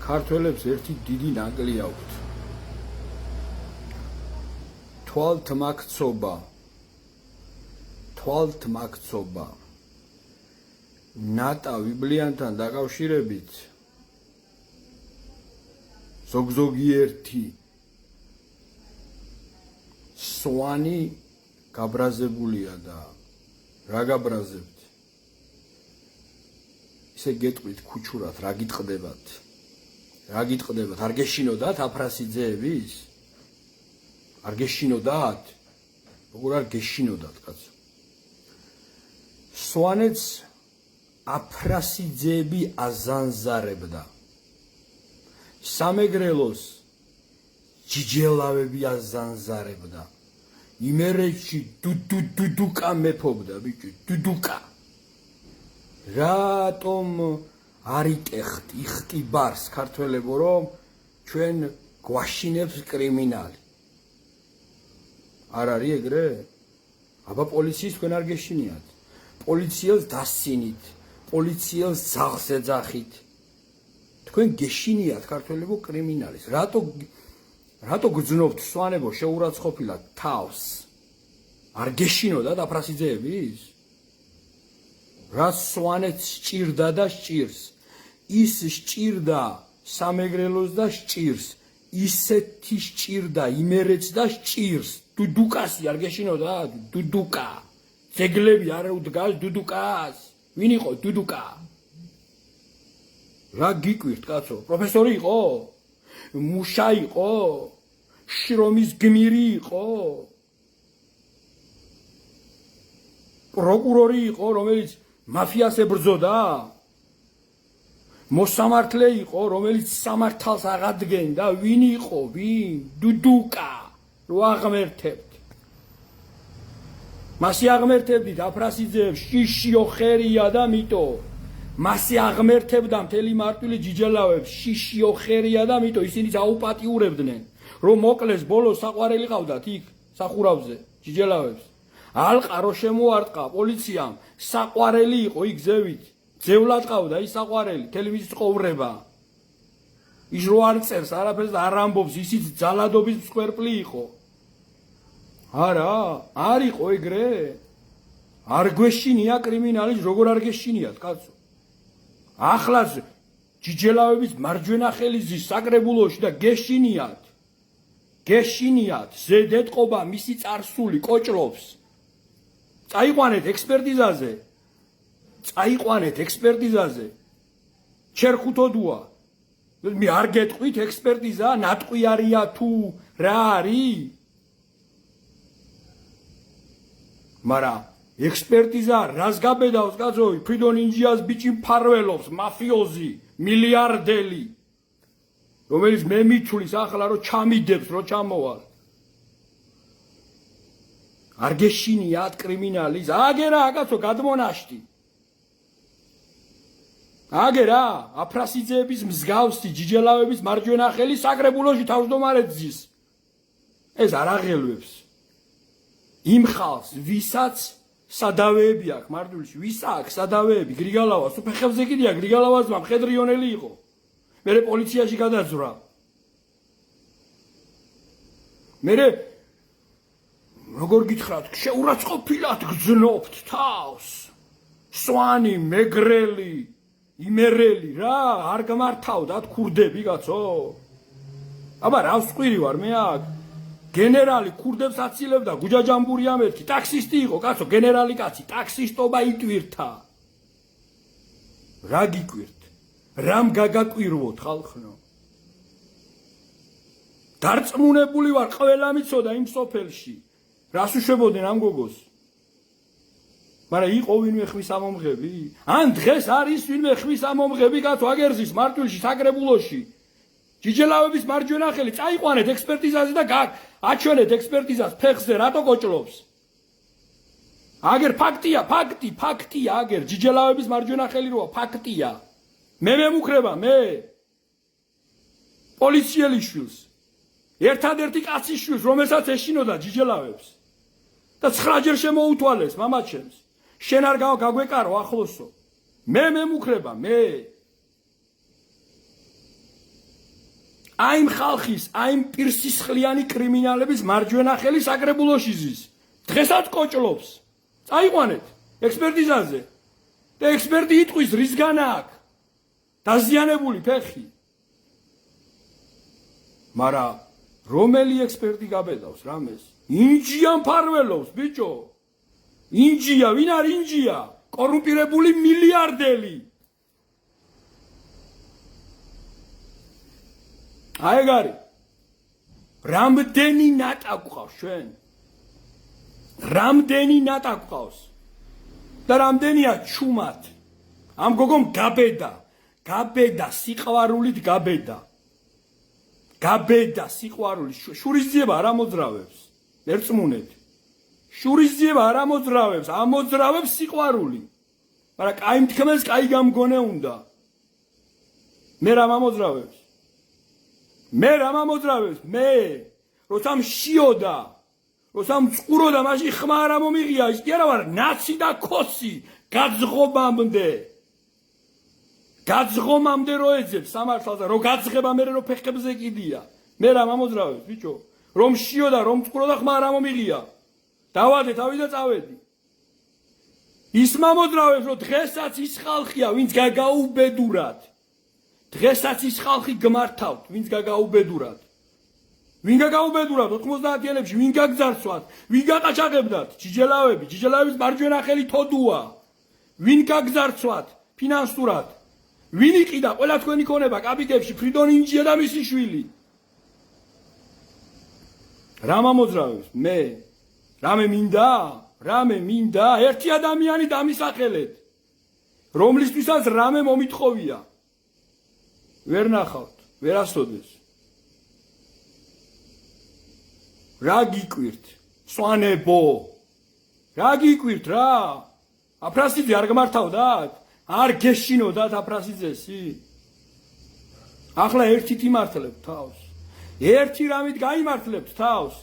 ქართველებს ერთი დიდი ნაკლი აქვთ. თვალთმაქცობა. ნატა ბიბლიანთან დაკავშირებით ზოგზოგიერთი სვანი გაბრაზებულია და რა გაბრაზებთ? ისე გეტყვით ქუჩურად, რა გიტყდებათ? არ გეშინოდათ აფრასიძეების? არ გეშინოდათ? როგორ არ გეშინოდათ, კაცო? სვანეთს აფრასიძეები აზანზარებდა. სამეგრელოს ჯიჯელავები აზანზარებდა. იმერეთში დუდუკა მეფობდა, ბიჭი, დუდუკა. რატომ არ იტეხთ იხტიბარს ქართველებო, რომ ჩვენ გვაშინებს კრიმინალი? არ არის ეგრე? აბა პოლიციის თქვენ არ გეშინიათ. პოლიციელს დასცინით, პოლიციელს ძაღლს ეძახით. თქვენ გეშინიათ ქართველებო კრიმინალის. რატო გძნობთ სვანებო შეურაცხყოფილად თავს? არ გეშინოდათ აფრასიძეების? რა სვანეთს სჭირდა და სჭირს? ის სჭირდა სამეგრელოს და სჭირს. ისეთი სჭირდა იმერეთს და სჭირს. დუდუკასი არ გეშინოდათ? დუდუკა. ძეგლები არ უდგას დუდუკას? ვინ იყო დუდუკა? რა გიკვირთ, კაცო? პროფესორი იყო? მუშა იყო? შრომის გმირი იყო? პროკურორი იყო, რომელიც მაფიას ებრძოდა? მოსამართლე იყო, რომელიც სამართალს აღადგენდა? ვინ იყო? ვინ? დუდუკა. რო აღმერთებთ. მასი აღმერთებდით აფრასიძეებს, შიშიო ხერია და მიტო. მასი აღმერთებდა მთელი მარტვილი ჯიჯელავებს, შიშიო ხერია და მიტო. ისინიც აუპატიურებდნენ, რომ მოკლეს ბოლოს საყვარელი ყავდათ იქ სახურავზე ჯიჯელავებს. ალყა რო შემოარტყა პოლიციამ, საყვარელი იყო იქ ზევით. ძევლად ყავდა ის საყვარელი, მთელი მისი ცხოვრება. ის რო არ წერს არაფერს და არ ამბობს, ისიც ძალადობის მსხვერპლი იყო. არა, არ იყო ეგრე? არ გვეშინია კრიმინალის, როგორ არ გეშინიათ, კაცო? ახლაც ჯიჯელავების მარჯვენა ხელიზის საკრებულოში და გეშინიათ. ზედეტყობა მისი წარსული კოჭლობს. წაიყვანეთ ექსპერტიზაზე. ჩერხუთოდუა. მე არ გეტყვით ექსპერტიზა, ნატყვი არია თუ რა არის? მაგრამ ექსპერტიზა რას გაბედავს, კაცო? ფრიდონ ინჯიას ბიჭი მფარველობს, მაფიოზი, მილიარდელი, რომელიც მე მithulis ახლა რომ ჩამიდებს, რომ ჩამოვალ. არ გეშინიათ კრიმინალის? აგერა, კაცო, გადმონაშთი. აგერა, აფრასიძეების მსგავსი ჯიჯელავების მარჯვენა ხელი საკრებულოში თავმჯდომარედ ზის. ეს არ აღელვებს. იმ ხალხს, ვისაც სადავეები აქვს მარტვილში, ვის აქვს სადავეები? გრიგალავას უფეხებზე კიდია, გრიგალავასმა მხედრიონელი იყო. მერე პოლიციაში გადაძვრა. მერე როგორ გითხრათ, შეურაცხყოფილად გძნობთ თავს. სვანი, მეგრელი, იმერელი რა, არ გამართავდათ ქურდები, კაცო? აბა რა ვსყვირი ვარ მე აქ? გენერალი ქურდებს აცილებდა, გუჯაჯამბურია მეთქი, ტაქსისტი იყო, კაცო, გენერალი კაცი, ტაქსისტობა იტვირთა. რა გიკვირთ? რამ გაგაკვირვოთ ხალხნო? დარწმუნებული ვარ, ყველა მიცოდა იმ სოფელში. რას უშვებოდნენ ამ გოგოს? მაგრამ იყო ვინმე ხმის ამომღები? ან დღეს არის ვინმე ხმის ამომღები, კაცო, აგერძის მარტვილში, საკრებულოში. ჯიჯელავების მარჯვენა ხელი, წაიყვანეთ ექსპერტიზაზე და აჩვენეთ ექსპერტიზას ფეხზე, რატო კოჭლობს? აგერ ფაქტია, აგერ ჯიჯელავების მარჯვენა ხელი როა, ფაქტია. მე მემუქრება, მე პოლიციელი შვილს, ერთადერთი კაცის შვილს, რომელსაც ეშინოდა ჯიჯელავებს და 9 ჯერ შემოუთვალეს მამაჩემს. შენ არ გაგვეკარო ახლოსო. მე მემუქრება, მე აი იმ ხალხის, აი იმ პირსისხლიანი კრიმინალების მარჯვენა ხელი საკრებულოში ზის. დღესაც კოჭლობს. წაიყვანეთ ექსპერტიზაზე. და ექსპერტი იტყვის რისგან აქვს დაზიანებული ფეხი. მაგრამ რომელი ექსპერტი გაბედავს რამეს? ინჯია მფარველობს, ბიჭო. ინჯია, ვინ არის ინჯია? კორუმპირებული მილიარდელი. აი ეგ არის. რამდენი ნატა გვყავს ჩვენ? რამდენი ნატა გვყავს? და რამდენია ჩუმად? ამ გოგომ გაბედა, გაბედა სიყვარულით გაბედა. გაბედა სიყვარული, შურისძიება არ ამოძრავებს. ერწმუნეთ. შურისძიება არ ამოძრავებს, ამოძრავებს სიყვარული. მაგრამ კაი მთქმელს კაი გამგონე უნდა. მე რა ამოძრავებს? მე რა ამოძრავებს? მე როცა მშიოდა, როცა მწყუროდა, მაშინ ხმა არ მომიღია, ის კი არა ვარ, ნაცი და ქოსი, გაძღობამდე. გაძღომამდე რო ეძებს სამართალს და რო გაძღება მე რო ფეხებზე კიდია. მე რა ამოძრავებს, ბიჭო? რომ მშიოდა, რომ მწყუროდა, ხმა არ მომიღია. დავადე თავი და წავედი. ის მომძრავებს, რომ დღესაც ის ხალხია, ვინც გაგაუბედურად. დღესაც ის ხალხი გმართავთ, ვინც გაგაუბედურად. ვინ გაგაუბედურად 90-იანებში, ვინ გაგძარცვათ, ვინ გაყაჩაღებდათ, ჯიჯელავების მარჯვენა ხელი თოდუა. ვინ გაგძარცვათ ფინანსურად? ვინ იყიდა ყველა თქვენი ქონება კაპიტებში, ფრიდონ ინჯია და მისი შვილი? რა მომძრავებს? მე რამე მინდა? რამე მინდა? ერთი ადამიანი დამისახელეთ, რომლისთვისაც რამე მომითხოვია. ვერ ნახავთ, ვერასოდეს. რა გიკვირთ? სვანებო. რა გიკვირთ რა? აფრასიძე არ გმართავდათ? არ გეშინოდათ აფრასიძესი? ახლა ერთით იმართლებთ თავს. ერთი რამით გაიმართლებთ თავს.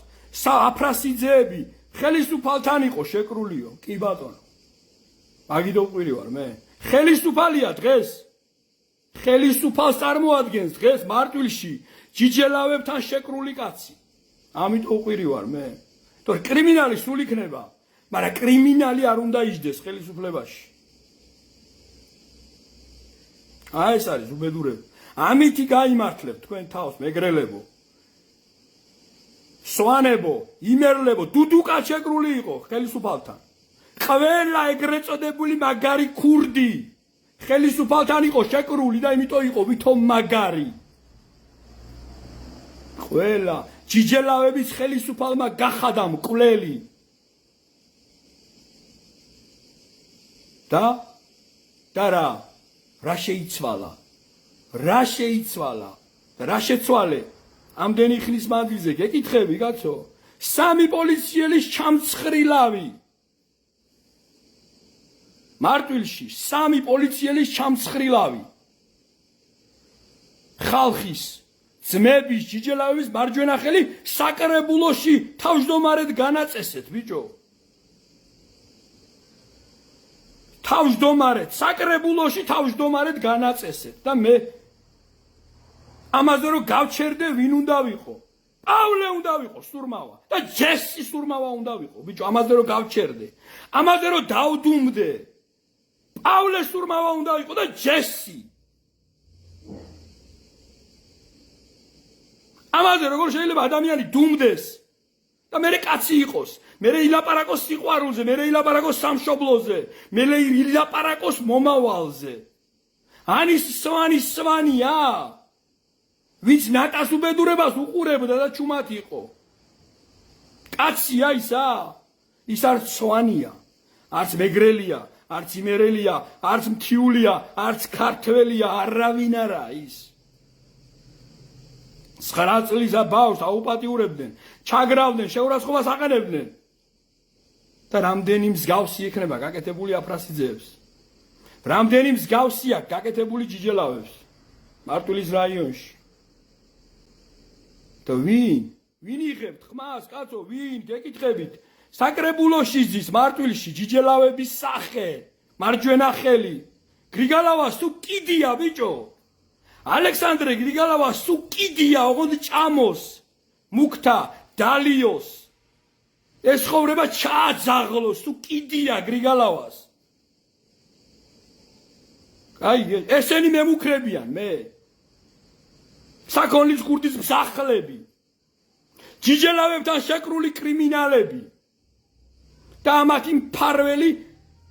აფრასიძეები ხელისუფალთან იყო შეკრულიო. კი ბატონო. მაგიდო ყვირი ვარ მე. ხელისუფალია დღეს. ხელისუფალს წარმოადგენს დღეს მარტვილში ჯიჯელავებთან შეკრული კაცი. ამიტომ ყვირი ვარ მე. თორე კრიმინალი სულ იქნება, მაგრამ კრიმინალი არ უნდა იჯდეს ხელისუფლებაში. აი ეს არის უბედურება. ამითი გაიმართლებთ თქვენ თავს მეგრელებო. სვანებო, იმერლებო, დუდუკა შეკრული იყო ხელისუფალთან. ყველა ეგრეთ წოდებული მაგარი ქურდი ხელისუფალთან იყო შეკრული და იმიტომ იყო ვითომ მაგარი. ყველა ჯიჯელავების ხელისუფალმა გახადა მკვლელი. და რა შეიცვალა? რა შეიცვალა? რა შეცვალე? ამდენი ხნის მანძილზე გეკითხები კაცო? 3 პოლიციელის ჩამცხრილავი. მარტვილში 3 პოლიციელის ჩამცხრილავი. ხალხის ძმების ჯიჯელავების მარჯვენა ხელი საკრებულოში თავმჯდომარედ განაწესეთ, ბიჭო. თავმჯდომარედ, საკრებულოში თავმჯდომარედ განაწესეთ და მე ამაზე რომ გავჩერდე, ვინ უნდა ვიყო? პავლე უნდა ვიყო სურმავა და ჯესი სურმავა უნდა ვიყო, ბიჭო, ამაზე რომ გავჩერდე. ამაზე რომ დავდუმდე, პავლე სურმავა უნდა ვიყო და ჯესი. ამაზე როგორ შეიძლება ადამიანი დუმდეს და მე კაცი იყოს, მე ილაპარაკოს სიყვარულზე, მე ილაპარაკოს სამშობლოზე, მე ილაპარაკოს მომავალზე. ანის სვანია, ვინც ნატას უბედურებას უყურებდა და ჩუმად იყო. კაცია ისა? ის არც სვანია, არც მეგრელია, არც იმერელია, არც მთიულია, არც ქართველია, არავინ არა ის. 9 წლის ბავშვს აუპატიურებდნენ, ჩაგრავდნენ, შეურაცხყოფას აყენებდნენ. და რამდენი მსგავსი ექნება გაკეთებული აფრასიძეებს? რამდენი მსგავსია გაკეთებული ჯიჯელავებს მარტვილის რაიონში? და ვინ იღებთ ხმას, კაცო, ვინ გეკითხებით? საკრებულოში ზის მარტვილში ჯიჯელავების სახე, მარჯვენა ხელი. გრიგალავას თუ კიდია, ბიჭო. ალექსანდრე გრიგალავა სუ კიდია ოღონდ ჭამოს მუქთა დალიოს ეს ხოვრება ჩააძაღლოს სუ კიდია გრიგალავას აი ესენი მემუქრებიან მე საქონლის ქურდის მსახლები ჯიჯელავებთან შეკრული კრიმინალები და ამათი მფარველი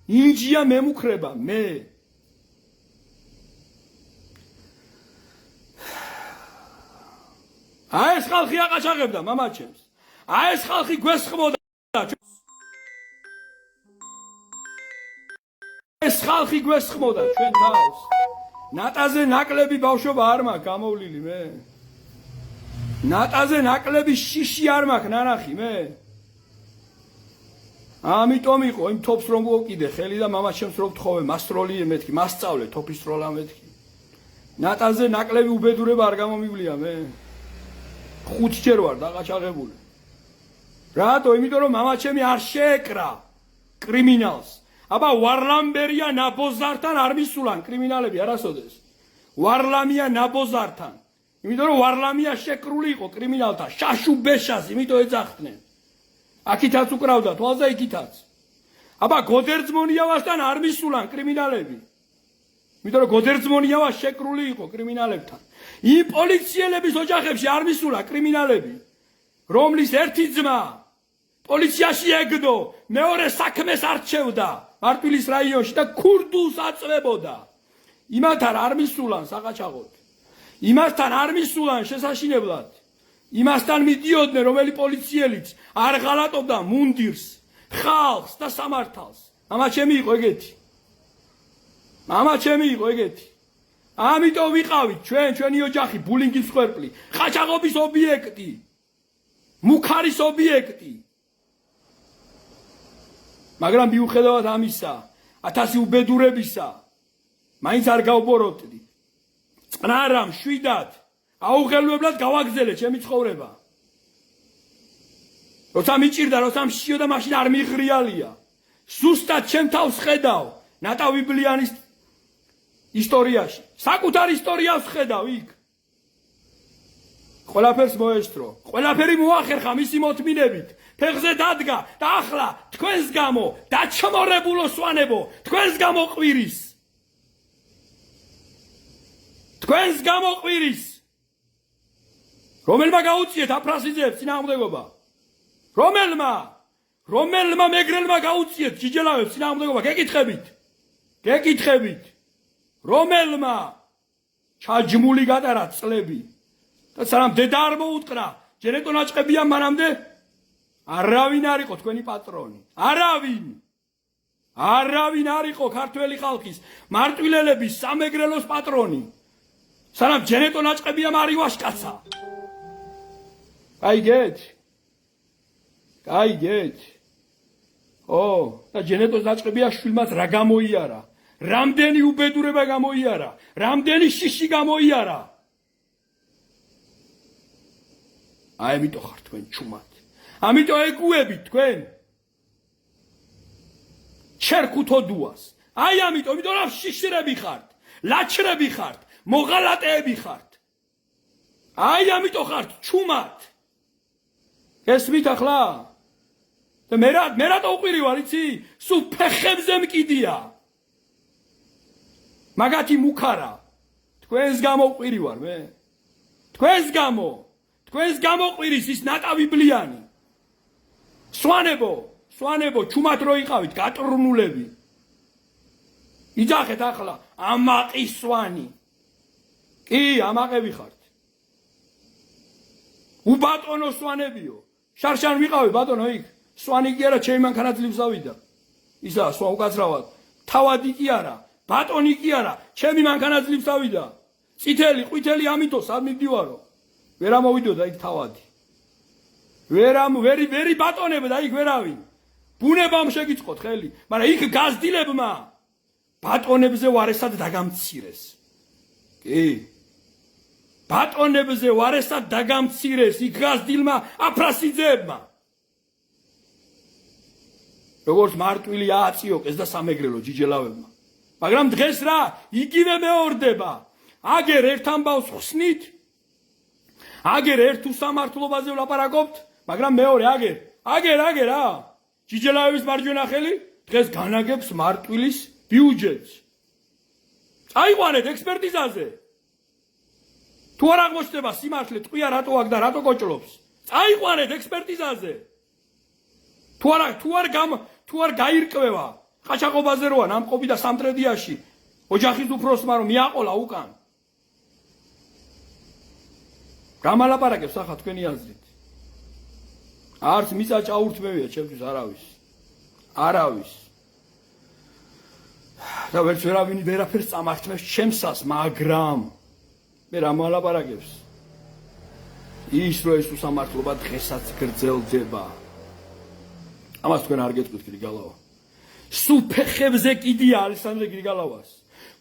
ინჯია მემუქრება მე აი ეს ხალხი აყაჩაღებდა მამაჩემს აი ეს ხალხი გვესხმოდა ეს ხალხი გვესხმოდა ჩვენ თავს ნატაზე ნაკლები ბავშვობა არ მაქვს გამოვლილი მე ნატაზე ნაკლები შიში არ მაქვს ნანახი მე ამიტომ იყო იმ თოფს რომ მოვკიდე ხელი და მამაჩემს რომ ვთხოვე მასტროლიე მეთქი მასწავლე თოფის სტროლა მეთქი ნატაზე ნაკლები უბედურება არ გამომივლია მე 5 ჯერ ვარ დაღაჩაღებული რატო იმიტომ რომ მამაჩემი არ შეეკრა კრიმინალს აბა ვარლამბერია ნაბოზართან არ მისულან კრიმინალები არასოდეს ვარლამია ნაბოზართან იმიტომ რომ ვარლამია შეკრული იყო კრიმინალთან შაშუბეშას იმიტომ ეძახდნენ აქითაც უკრავდა თვალზე იქითაც აბა გოდერძმონიავასთან არ მისულან კრიმინალები იმიტომ რომ გოდერძმონიავა შეკრული იყო კრიმინალებთან იმ პოლიციელების ოჯახებში არ მისულა კრიმინალები რომლის ერთი ძმა პოლიციაში ეგდო მეორე საქმეს არჩევდა მარტვილის რაიონში და ქურდულს აწვებოდა იმათთან არ მისულან საყაჩაღოდ იმასთან არ მისულან შესაშინებლად იმასთან მიდიოდნენ რომელი პოლიციელიც არ ღალატობდა მუნდირს ხალხს და სამართალს მამაჩემი იყო ეგეთი მამაჩემი იყო ეგეთი ამიტომ ვიყავით ჩვენი ოჯახი ბულინგის მსხვერპლი ყაჩაღობის ობიექტი მუქარის ობიექტი მაგრამ მიუხედავად ამისა 1000 უბედურებისა მაინც არ გავბოროტდი წყნარა მშვიდად აუღელვებლად გავაგზელე ჩემი ცხოვრება როცა მიჭირდა როცა მშიოდა მაშინ არ მიღრიალია ზუსტად ჩემ თავს ხედავ ნატავი ბლიანის ისტორიაში საკუთარ ისტორიას ხედავ იქ ყველაფერს მოესწრო ყველაფერი მოახერხა მისი მოთმინებით ფეხზე დადგა და ახლა თქვენს გამო დაჩმორებულო სვანებო თქვენს გამო ყვირის თქვენს გამო ყვირის რომელმა გაუწიეთ აფრასიძეებს წინააღმდეგობა რომელმა მეგრელმა გაუწიეთ ჯიჯელავებს წინააღმდეგობა გეკითხებით რომელმა ჩაჯმული გატარა წლები და სანამ დედა არ მოუტყრა ჯერეტო ნაჭყებია მანამდე არავინ არ იყო თქვენი პატრონი არავინ არ იყო ქართველი ხალხის მარტვილელების სამეგრელოს პატრონი სანამ ჯერეტო ნაჭყებია მარივაშკაცა გაიგეთ და ჯენეტოს ნაჭყებია შვილმაც რა გამოიარა რამდენი უბედურება გამოიარა რამდენი შიში გამოიარა აი ამიტომ ხარ თქვენ ჩუმად ამიტომ ეგუებით თქვენ ჩერქუთოდუას აი ამიტომ რომ შიშრები ხართ ლაჩრები ხართ მოღალატეები ხართ აი ამიტომ ხართ ჩუმად ესმით ახლა და მე რატო უყვირი ვარ იცი სულ ფეხებზე მკიდია მაგათი მუქარა თქვენს გამო უყვირი ვარ მე თქვენს გამო ყვირის ის ნატავი ბლიანი სვანებო ჩუმად რო იყავით გატრუნულები იძახეთ ახლა ამაყი სვანი კი ამაყები ხართ უბატონო სვანებიო შარშან ვიყავი ბატონო იქ სვანი კი არა ჩემი მანქანა ძლივს ავიდა ისა სვა უკაცრავად თავადი კი არა ბატონი კი არა ჩემი მანქანა ძლივს ავიდა წითელი ყვითელი ამიტომ სად მივდივარო ვერ ამოვიდოდა იქ თავადი ვერი ბატონებდა იქ ვერავინ ბუნებამ შეგიწყოთ ხელი მაგრამ იქ გაზდილებმა ბატონებზე ვარესად დაგამცირეს კი ბატონებზე ვარესად დაგამცირეს იქ გაზდილმა აფრასიძეებმა როგორც მარტვილი ააწიოკეს და სამეგრელო ჯიჯელავებმა მაგრამ დღეს რა იგივე მეორდება აგერ ერთ ამბავს ხსნით, აგერ ერთ უსამართლობაზე ვლაპარაკობთ, მაგრამ მეორე აგერ რა. ჯიჯელაევის მარჯვენა ხელი დღეს განაგებს მარტვილის ბიუჯეტს. წაიყვანეთ ექსპერტიზაზე. თუ არ აღმოჩნდება სიმართლე, ტყვია რატო აქ და რატო კოჭლობს? წაიყვანეთ ექსპერტიზაზე. თუ არ გაირკვევა ყაჩაღობაზე როა ნამყოფი და სამტრედიაში ოჯახის უფროსმა რომ მიაყოლა უკან. გამალაპარაკებს ახლა თქვენი აზრით. არც მიწა ჭაურთმევია ჩემთვის არავის. და ვერაფერს წამართმევს ჩემსას, მაგრამ მე რა მალაპარაკებს? ის რო ეს უსამართლობა დღესაც გრძელდება. ამას თქვენ არ გეტყვით გრიგალავა. სუფეხებზე კიდია ალექსანდრე გრიგალავას.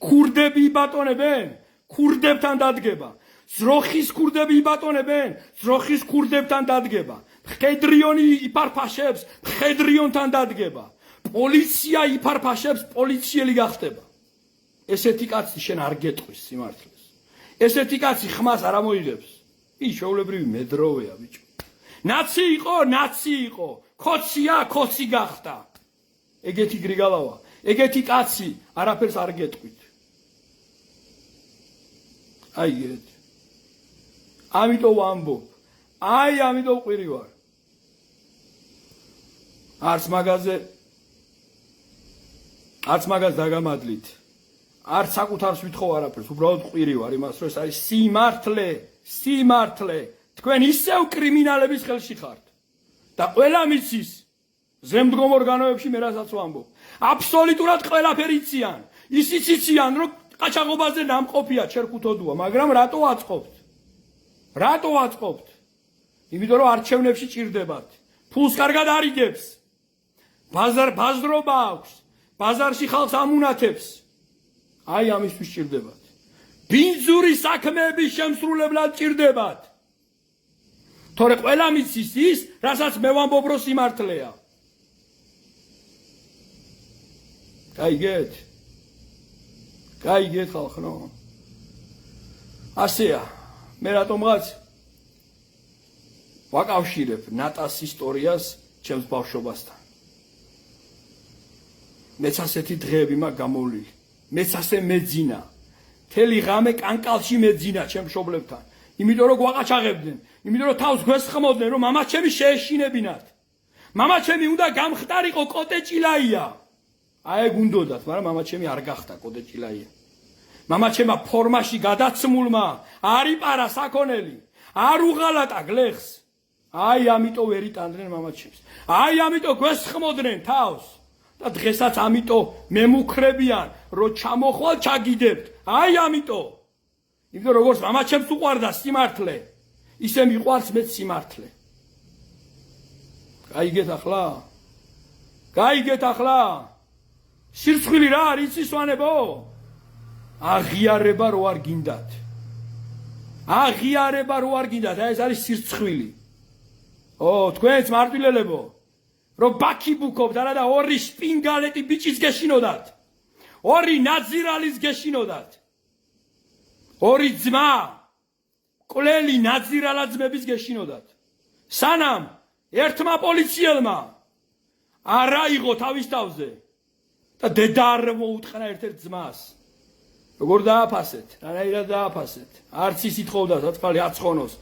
ქურდები იბატონებენ, ქურდებთან დადგება. ზროხის ქურდები იბატონებენ, ზროხის ქურდებთან დადგება. მხედრიონი იფარფაშებს, მხედრიონთან დადგება. პოლიცია იფარფაშებს, პოლიციელი გახდება. ესეთი კაცი შენ არ გეტყვის სიმართლეს. ესეთი კაცი ხმას არ ამოიღებს. ის შეულებრივი მედროვეა ბიჭო. ნაცი იყო, ქოცი გახდა. ეგეთი გრიგალავა, ეგეთი კაცი არაფერს არ გეტყვით. ეგეთ. ამიტომ ვამბობ, ამიტომ ყვირი ვარ. არც მაგაზე დაგამადლით. არც საკუთარს ვითხოვ არაფერს, უბრალოდ ყვირი ვარ იმას, რომ ეს არის სიმართლე. თქვენ ისევ კრიმინალების ხელში ხართ. და ყველა მიცის ზემდგომ ორგანოებში მე რასაც ვამბობ. აბსოლუტურად ყველაფერი იციან. ისიც იციან, რომ ყაჩაღობაზე ნამყოფია ჩერქუთოდუა, მაგრამ რატო აწყობთ? იმიტომ რომ არჩევნებში ჭირდებათ. ფულს კარგად არიგებს. ბაზრობა აქვს. ბაზარში ხალხს ამუნათებს. ამისთვის ჭირდებათ. ბინძური საქმეების შემსრულებლად ჭირდებათ. თორე ყველა მიცის ის, რასაც მე ვამბობ, რომ სიმართლეა. გაიგეთ ხალხო. ასეა. მე რატომღაც ვაკავშირებ ნატას ისტორიას ჩემს ბავშვობასთან. მეც ასეთი დღეები მაქვს გამოვლილი. მეც ასე მეძინა. მთელი ღამე კანკალში მეძინა ჩემ მშობლებთან. იმიტომ რომ გვაყაჩაღებდნენ, იმიტომ რომ თავს გვესხმოდნენ, რომ მამაჩემი შეეშინებინათ. მამაჩემი უნდა გამხდარიყო კოტეჭილაია. ეგ უნდოდათ, მაგრამ მამაჩემი არ გახდა კოტეჭილაია. მამაჩემა ფორმაში გადაცმულმა არ იპარა საქონელი, არ უღალატა გლეხს. ამიტომ ვერ იტანდნენ მამაჩემს. ამიტომ გვესხმოდნენ თავს. და დღესაც ამიტომ მემუქრებიან, რომ ჩამოხვალ ჩაგიდებთ. ამიტომ. იმიტომ როგორც მამაჩემს უყვარდა სიმართლე, ისე მიყვარს მეც სიმართლე. გაიგეთ ახლა? სირცხვილი რა არის ისვანებო? აღიარება რო არ გინდათ. ეს არის სირცხვილი. თქვენც მარტვილელებო, რომ ბაქი ბუქობთ არა და ორი შპინგალეტი ბიჭის გეშინოდათ. ორი ნაძირალის გეშინოდათ. ორი ძმა, კვლელი ნაძირალა ძმების გეშინოდათ. სანამ ერთმა პოლიციელმა არ აიღო თავის თავზე და დედა არ მოუტყნა ერთ-ერთ ძმას. როგორ დააფასეთ? რანაირად დააფასეთ? არც ის ითხოვდა საწფალი აცხონოს.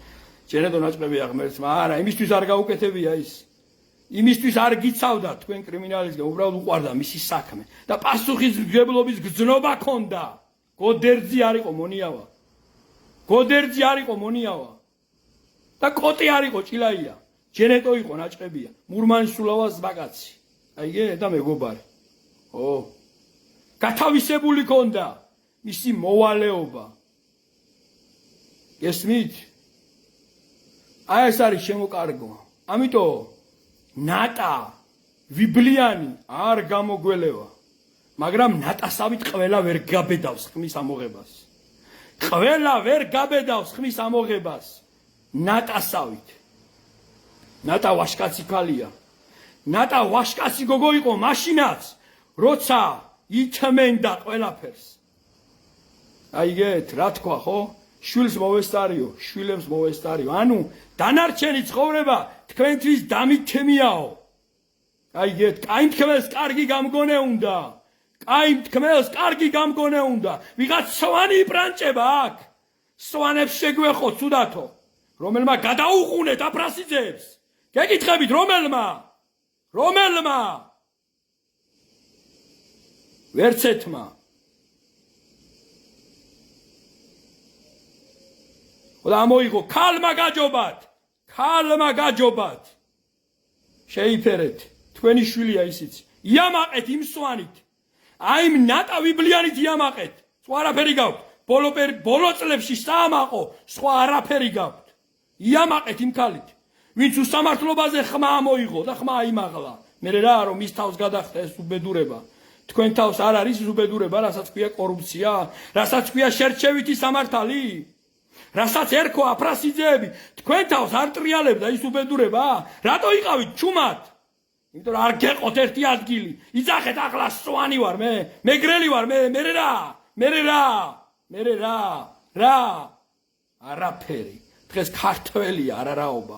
ჯერედო ნაჭყები აღმერთმა. არა, იმისთვის არ გაუკეთებია ის. იმისთვის არ გიცავდა თქვენ კრიმინალისგან, უბრალოდ უყვარდა მისი საქმე და პასუხისმგებლობის გრძნობა ქონდა. გოდერძი არ იყო მონიავა. და კოტი არ იყო ჭილაია. ჯენეტო იყო ნაჭყებია. მურმანის სულავას ბაკაცი. და მეგობარი. გათავისებული ქონდა მისი მოვალეობა. გესმით? ეს არის შემოკარგო. ამიტომ ნატა ვიბლიანი არ გამოგველევა. მაგრამ ნატასავით ყველა ვერ გაბედავს ხმის ამოღებას. ნატასავით. ნატა ვაშკაცი ქალია. ნატა ვაშკაცი გოგო იყო მაშინაც, როცა ითმენდა ყველაფერს. აიგეთ, რა თქვა, ხო? შვილს მოვესწარიო, შვილებს მოვესწარიო. ანუ დანარჩენი ცხოვრება თქვენთვის დამითემიაო. აიგეთ, კაი თქმელს კარგი გამგონე უნდა. კაი თქმელს კარგი გამგონე უნდა. ვიღაც სვანი იპრანჭება აქ. სვანებს შეგვეხო ცუდათო. რომელმა გადაუყუნეთ აფრასიძეებს. გეკითხებით რომელმა? რომელმა? ვერცეთმა. და მოიღო ქალმა გაჯობათ. ქალმა გაჯობათ. შეიფერეთ. თქვენი შვილია ისიც. იამაყეთ იმ სვანით. აი იმ ნატავიბლიანით იამაყეთ. სხვა არაფერი გაქვთ. ბოლო წლებში საამაყო, სხვა არაფერი გაქვთ. იამაყეთ იმ ქალით. ვინც უსამართლობაზე ხმა მოიღო და ხმა აიმაღლა. მე რა რომ მის თავს გადახდა ეს უბედურება. თქვენ თავს არ არის უბედურება, რასაც ქვია კორუფცია, რასაც ქვია შერჩევითი სამართალი. რასაც ერქვა აფრასიძეები, თქვენ თავს არ ტრიალებდა ის უბედურება? რატო იყავით ჩუმად? იმიტომ რომ არ გეყოთ ერთი ადგილი. იძახეთ ახლა სვანი ვარ მე, მეგრელი ვარ მე რა? არაფერი. დღეს ქართველია არარაობა.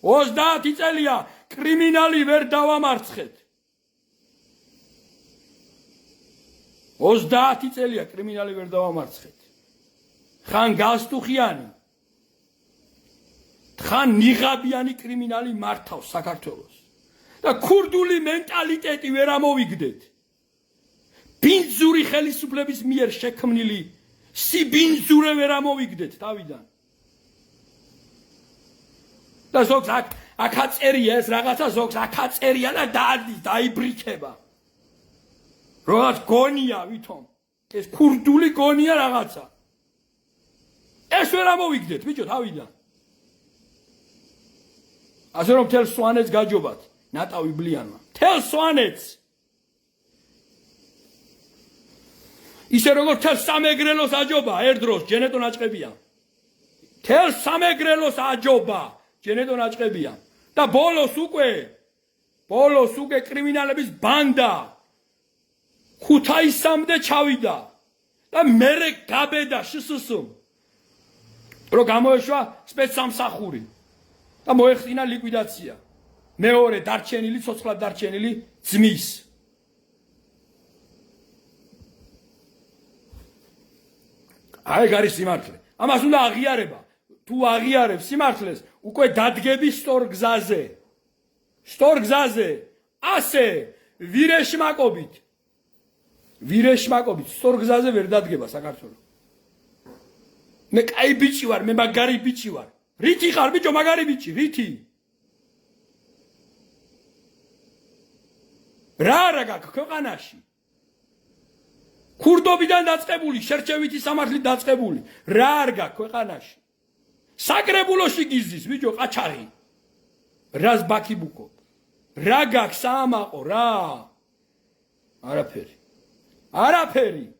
30 წელია კრიმინალი ვერ დავამარცხეთ. 30 წელია კრიმინალი ვერ დავამარცხეთ. ხან გასტუხიანი, ხან ნიღაბიანი კრიმინალი მართავს საქართველოს. და ქურდული მენტალიტეტი ვერ ამოვიგდეთ. ბინძური ხელისუფლების მიერ შექმნილი სიბინძურე ვერ ამოვიგდეთ თავიდან. და ზოგს აქ აწერია ეს რაღაცა, ზოგს აქ აწერია და დაიბრიქება. რაღაც გონია ვითომ. ეს ქურდული გონია რაღაცა. ეს ვერ ამოვიგდეთ ბიჭო თავიდან. ასე რომ თელ სვანეთს გაჯობათ ნატავიბლიანმა. თელ სვანეთს. ისე როგორც თელ სამეგრელოს აჯობა ერთდროს ჯენეტო ნაჭყებია. თელ სამეგრელოს აჯობა ჯენეტო ნაჭყებია. და ბოლოს უკვე კრიმინალების ბანდა ქუთაისამდე ჩავიდა. და მერე გაბედა შსს-ს. რო გამოეშვა სპეცსამსახური და მოეხდინა ლიკვიდაცია. მეორე დარჩენილი, ცოცხლად დარჩენილი ძმის. აი არის სიმართლე. ამას უნდა აღიარება. თუ აღიარებ სიმართლეს, უკვე დადგები სწორ გზაზე. სწორ გზაზე. ასე ვირეშმაკობით სწორ გზაზე ვერ დადგება საქართველო. მე კაი ბიჭი ვარ, მე მაგარი ბიჭი ვარ. რითი ხარ ბიჭო, მაგარი ბიჭი, რითი? რა გაქვს ქვეყანაში? ქურდობიდან დაწყებული, შერჩევითი სამართლით დაწყებული. რა არ გაქვს ქვეყანაში? საკრებულოში გიზის ბიჭო ყაჩაღი. რას ბაქიბუკობ? რა გაქვს საამაყო რა? არაფერი.